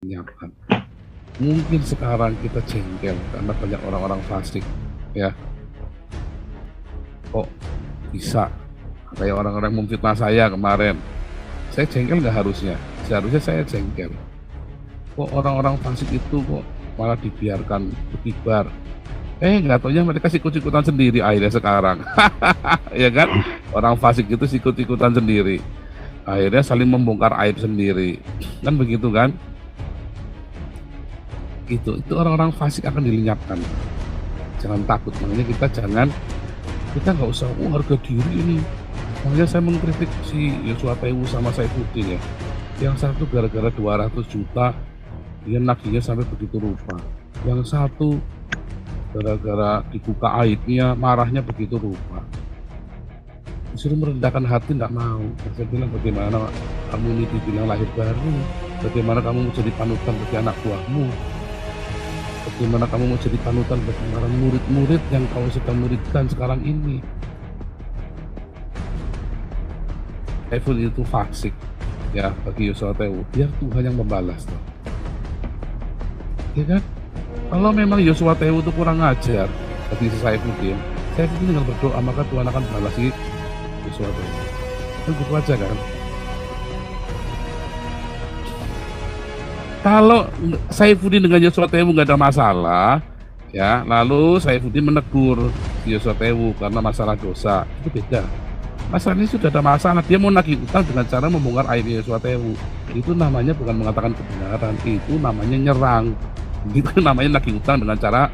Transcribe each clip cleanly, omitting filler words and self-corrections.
dilenyapkan. Mungkin sekarang kita jengkel karena banyak orang-orang fasik, ya. Kok bisa kayak orang-orang memfitnah saya kemarin. Saya jengkel nggak harusnya? Seharusnya saya jengkel. Kok orang-orang fasik itu kok malah dibiarkan berkibar? Nggak taunya mereka sikut-ikutan sendiri akhirnya sekarang. Ya kan? Orang fasik itu sikut-ikutan sendiri. Akhirnya saling membongkar aib sendiri. Kan begitu kan? Itu orang-orang fasik akan dilenyapkan. Jangan takut, makanya kita nggak usah harga diri ini. Makanya saya mengkritik si Joshua Tewu sama Saifuddin ya. Yang satu gara-gara 200 juta dia nagihnya sampai begitu rupa. Yang satu gara-gara dibuka aibnya marahnya begitu rupa. Disuruh merendahkan hati nggak mau. Saya bilang bagaimana kamu ini dibilang lahir baru, bagaimana kamu mau jadi panutan bagi anak buahmu, bagaimana kamu mau jadi panutan bagi para murid-murid yang kau sedang muridkan sekarang ini. Saiful itu fasik ya bagi Joshua Tewu, biar Tuhan yang membalas toh. Ya kan? Kalau memang Joshua Tewu itu kurang ajar bagi Saifuddin tinggal berdoa maka Tuhan akan balasi Joshua Tewu. Kan gitu aja kan? Kalau Saifuddin dengan Joshua Tewu nggak ada masalah, ya, lalu Saifuddin menegur Joshua Tewu karena masalah dosa, itu beda. Masalah ini sudah ada masalah, dia mau nagih utang dengan cara membongkar aib Joshua Tewu. Itu namanya bukan mengatakan kebenaran, itu namanya nyerang. Itu namanya nagih utang dengan cara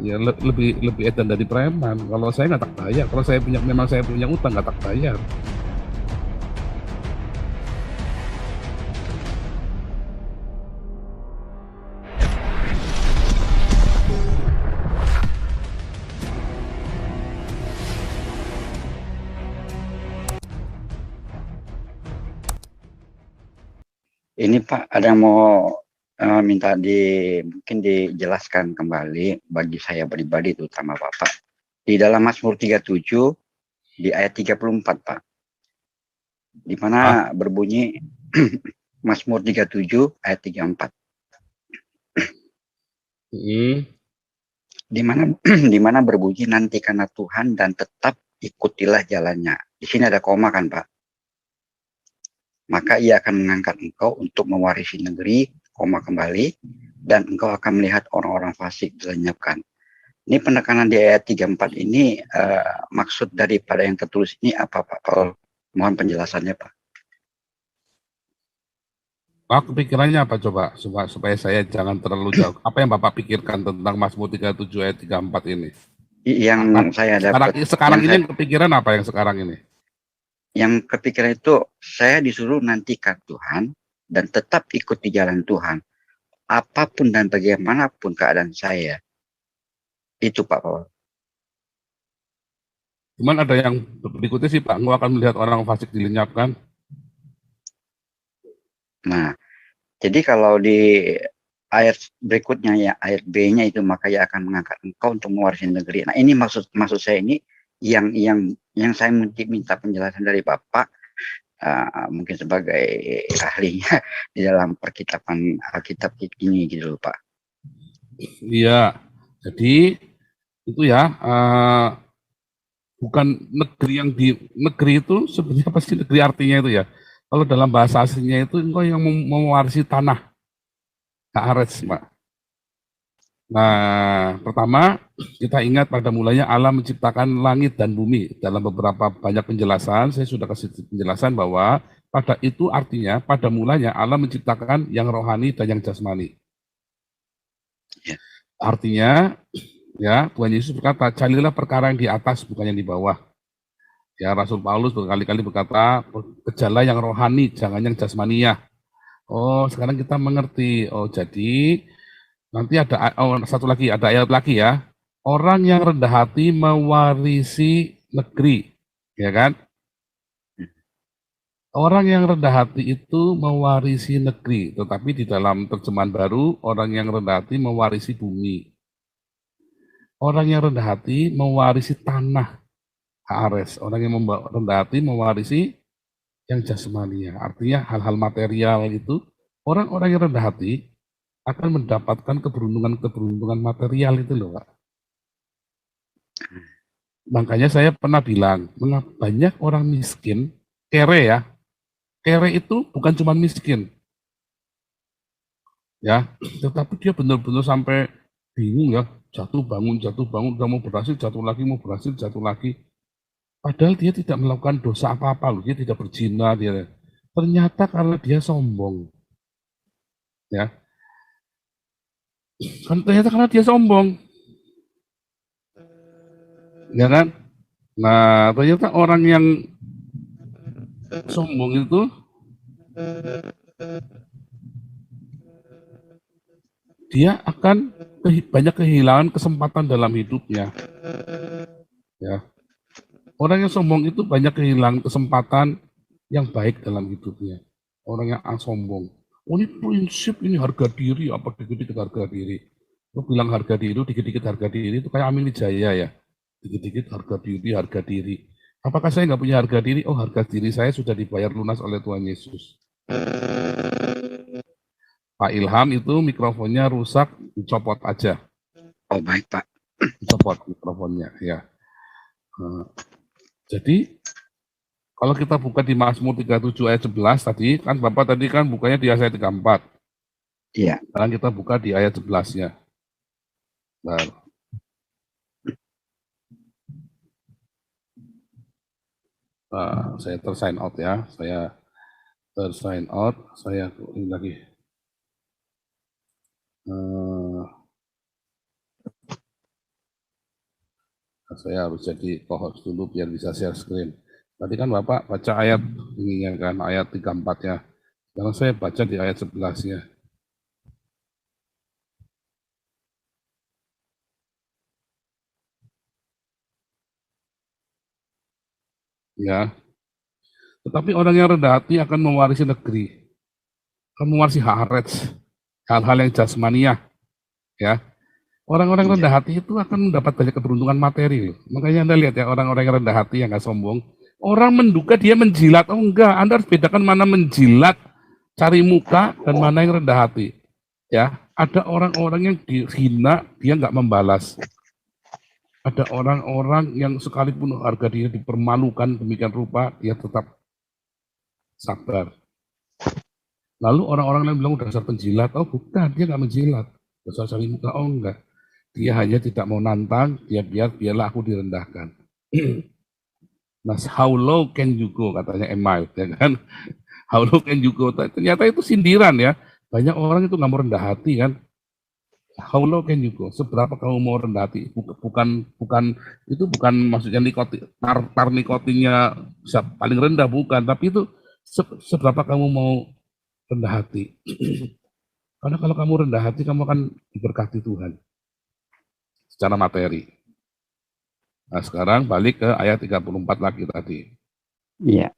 ya lebih edan dari preman. Kalau saya nggak tak bayar, kalau memang saya punya utang nggak tak bayar. Ini Pak, ada yang mau minta mungkin dijelaskan kembali bagi saya pribadi terutama Bapak. Di dalam Mazmur 37 di ayat 34 Pak. Di mana berbunyi Mazmur 37 ayat 34. Di mana berbunyi nantikanlah Tuhan dan tetap ikutilah jalannya. Di sini ada koma kan Pak? Maka ia akan mengangkat engkau untuk mewarisi negeri, koma kembali, dan engkau akan melihat orang-orang fasik dilenyapkan. Ini penekanan di ayat 34 ini maksud daripada yang tertulis ini apa Pak? Mohon penjelasannya Pak. Pak, kepikirannya apa coba supaya saya jangan terlalu jauh. Apa yang Bapak pikirkan tentang Mazmur 37 ayat 34 ini? Yang saya dapat sekarang ini kepikiran apa yang sekarang ini? Yang kepikiran itu saya disuruh nantikan Tuhan dan tetap ikut di jalan Tuhan. Apapun dan bagaimanapun keadaan saya. Itu Pak Paul. Cuman ada yang berikutnya sih Pak, engkau akan melihat orang fasik dilenyapkan. Nah, jadi kalau di ayat berikutnya ya, ayat B-nya itu maka ia akan mengangkat engkau untuk mewarisi negeri. Nah, ini maksud saya ini yang saya minta penjelasan dari Bapak, mungkin sebagai ahlinya di dalam perkitaban Alkitab ini gitu loh Pak. Iya, jadi itu ya bukan negeri yang negeri itu sebenarnya pasti negeri artinya itu ya. Kalau dalam bahasa aslinya itu engkau yang mewarisi tanah, Haaretz, Pak. Nah, pertama kita ingat pada mulanya Allah menciptakan langit dan bumi. Dalam beberapa banyak penjelasan, saya sudah kasih penjelasan bahwa pada itu artinya pada mulanya Allah menciptakan yang rohani dan yang jasmani. Artinya, ya Tuhan Yesus berkata, carilah perkara yang di atas bukan yang di bawah. Ya Rasul Paulus berkali-kali berkata, kejarlah yang rohani, jangan yang jasmaniah. Oh, sekarang kita mengerti. Oh, jadi nanti ada satu lagi, ada ayat lagi ya. Orang yang rendah hati mewarisi negeri, ya kan? Orang yang rendah hati itu mewarisi negeri, tetapi di dalam terjemahan baru, orang yang rendah hati mewarisi bumi. Orang yang rendah hati mewarisi tanah, Haaretz. Orang yang rendah hati mewarisi yang jasmania. Artinya hal-hal material itu Orang-orang yang rendah hati akan mendapatkan keberuntungan-keberuntungan material itu loh, Pak. Makanya saya pernah bilang, banyak orang miskin, kere ya, kere itu bukan cuma miskin, ya, tetapi dia benar-benar sampai bingung ya, jatuh bangun, udah mau berhasil, jatuh lagi, mau berhasil, jatuh lagi. Padahal dia tidak melakukan dosa apa-apa loh, dia tidak berzina, dia ternyata karena dia sombong, ya, kan ternyata karena dia sombong, ya kan? Nah, ternyata orang yang sombong itu dia akan banyak kehilangan kesempatan dalam hidupnya, ya. Orang yang sombong itu banyak kehilangan kesempatan yang baik dalam hidupnya. Orang yang sombong, oh ini prinsip, ini harga diri, apa dikit-dikit harga diri. Lo bilang harga diri, dikit-dikit harga diri, itu kayak Amin Wijaya ya. Dikit-dikit harga diri, harga diri. Apakah saya nggak punya harga diri? Oh, harga diri saya sudah dibayar lunas oleh Tuhan Yesus. Pak Ilham itu mikrofonnya rusak, dicopot aja. Oh baik Pak. Dicopot mikrofonnya, ya. Jadi kalau kita buka di Mazmur 37 ayat 11 tadi, kan Bapak tadi kan bukanya di ayat 34. Iya. Sekarang kita buka di ayat 11-nya. Nah, saya tersign out ya, saya tersign out, saya ini lagi. Saya harus jadi co-host dulu biar bisa share screen. Tadi kan Bapak baca ayat ini ya kan, ayat 34-nya. Sekarang saya baca di ayat 11-nya. Ya. Tetapi orang yang rendah hati akan mewarisi negeri. Akan mewarisi haaretz, hal-hal yang jasmaniah. Ya. Orang-orang rendah hati itu akan mendapat banyak keberuntungan materi. Makanya Anda lihat ya, orang-orang yang rendah hati yang nggak sombong, orang menduga dia menjilat. Oh enggak, Anda harus bedakan mana menjilat, cari muka, dan mana yang rendah hati. Ya, ada orang-orang yang dihina, dia nggak membalas. Ada orang-orang yang sekalipun harga dia dipermalukan demikian rupa, dia tetap sabar. Lalu orang-orang yang bilang dasar penjilat, oh bukan, dia nggak menjilat. Dasar cari muka, oh enggak. Dia hanya tidak mau nantang, biarlah aku direndahkan. Mas, how low can you go, katanya Emma, ya kan? How low can you go? Ternyata itu sindiran ya. Banyak orang itu nggak mau rendah hati kan. How low can you go? Seberapa kamu mau rendah hati? Itu bukan maksudnya tar nikotinnya bisa paling rendah, bukan. Tapi itu seberapa kamu mau rendah hati. Karena kalau kamu rendah hati, kamu akan diberkati Tuhan secara materi. Nah sekarang balik ke ayat 34 lagi tadi. Iya.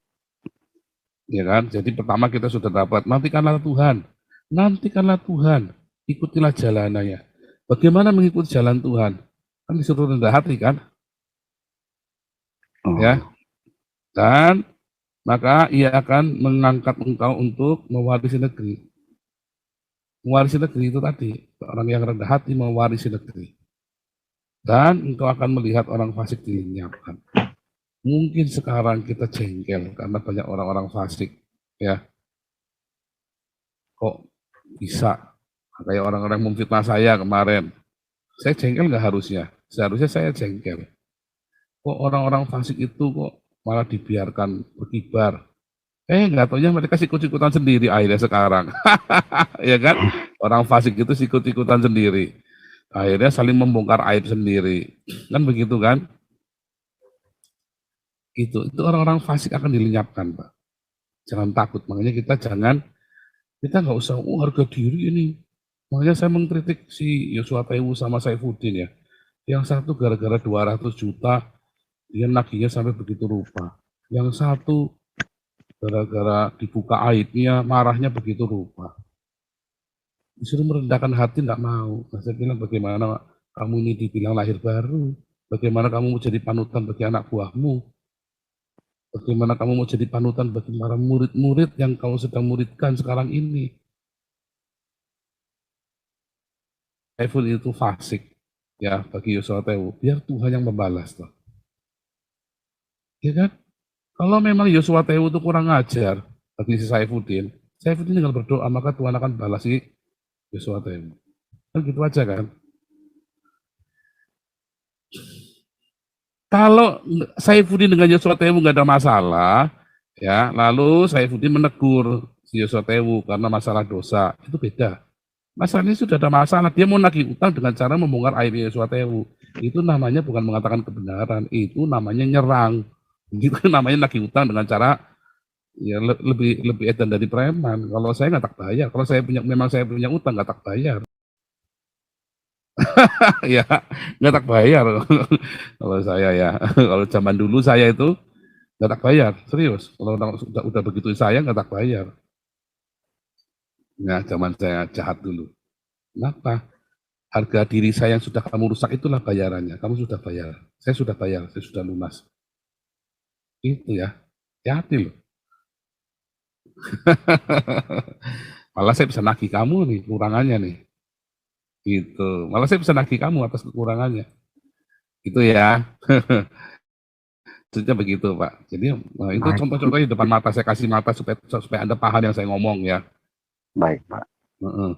Ya kan? Jadi pertama kita sudah dapat, nantikanlah Tuhan, ikutilah jalanannya. Bagaimana mengikuti jalan Tuhan? Kan disuruh rendah hati kan? Oh. Ya. Dan maka ia akan mengangkat engkau untuk mewarisi negeri. Mewarisi negeri itu tadi, orang yang rendah hati mewarisi negeri. Dan engkau akan melihat orang fasik dilenyapkan. Mungkin sekarang kita jengkel karena banyak orang-orang fasik, ya. Kok bisa? Kayak orang-orang memfitnah saya kemarin. Saya jengkel nggak harusnya? Seharusnya saya jengkel. Kok orang-orang fasik itu kok malah dibiarkan berkibar? Nggak taunya mereka sikut-sikutan sendiri akhirnya sekarang. Ya kan? Orang fasik itu sikut-sikutan sendiri. Akhirnya saling membongkar aib sendiri. Kan begitu kan? Itu orang-orang fasik akan dilenyapkan, Pak. Jangan takut, makanya kita nggak usah, harga diri ini. Makanya saya mengkritik si Yosua Tewu sama Saifuddin ya. Yang satu gara-gara 200 juta, dia nagihnya sampai begitu rupa. Yang satu gara-gara dibuka aibnya, marahnya begitu rupa. Disuruh merendahkan hati nggak mau. Nah, saya bilang bagaimana kamu ini dibilang lahir baru, bagaimana kamu mau jadi panutan bagi anak buahmu, bagaimana kamu mau jadi panutan bagi para murid-murid yang kau sedang muridkan sekarang ini. Saiful itu fasik ya bagi Yosua Tewu, biar Tuhan yang membalas toh. Ya kan? Kalau memang Yosua Tewu itu kurang ajar bagi si Saifuddin tinggal berdoa maka Tuhan akan balas si Yosua Tewu. Kan gitu aja kan? Kalau Saifuddin dengan Yosua Tewu nggak ada masalah, ya, lalu Saifuddin menegur si Yosua Tewu karena masalah dosa, itu beda. Masalahnya sudah ada masalah, dia mau nagih utang dengan cara membongkar aib Yosua Tewu. Itu namanya bukan mengatakan kebenaran, itu namanya nyerang. Itu namanya nagih utang dengan cara ya lebih edan dari preman. Kalau saya nggak tak bayar, kalau memang saya punya utang nggak tak bayar. Ya nggak tak bayar. Kalau saya ya, kalau zaman dulu saya itu nggak tak bayar, serius. Kalau udah begitu saya nggak tak bayar. Nah, zaman saya jahat dulu. Kenapa? Harga diri saya yang sudah kamu rusak itulah bayarannya. Kamu sudah bayar. Saya sudah bayar, saya sudah lunas. Itu ya. Hati-hati loh. Malah saya bisa nagih kamu nih, kekurangannya nih. Gitu. Malah saya bisa nagih kamu atas kekurangannya. Itu ya. Maksudnya begitu, Pak. Jadi itu Baik, contoh-contohnya di depan mata, saya kasih mata supaya Anda paham yang saya ngomong ya. baik, Pak. Heeh.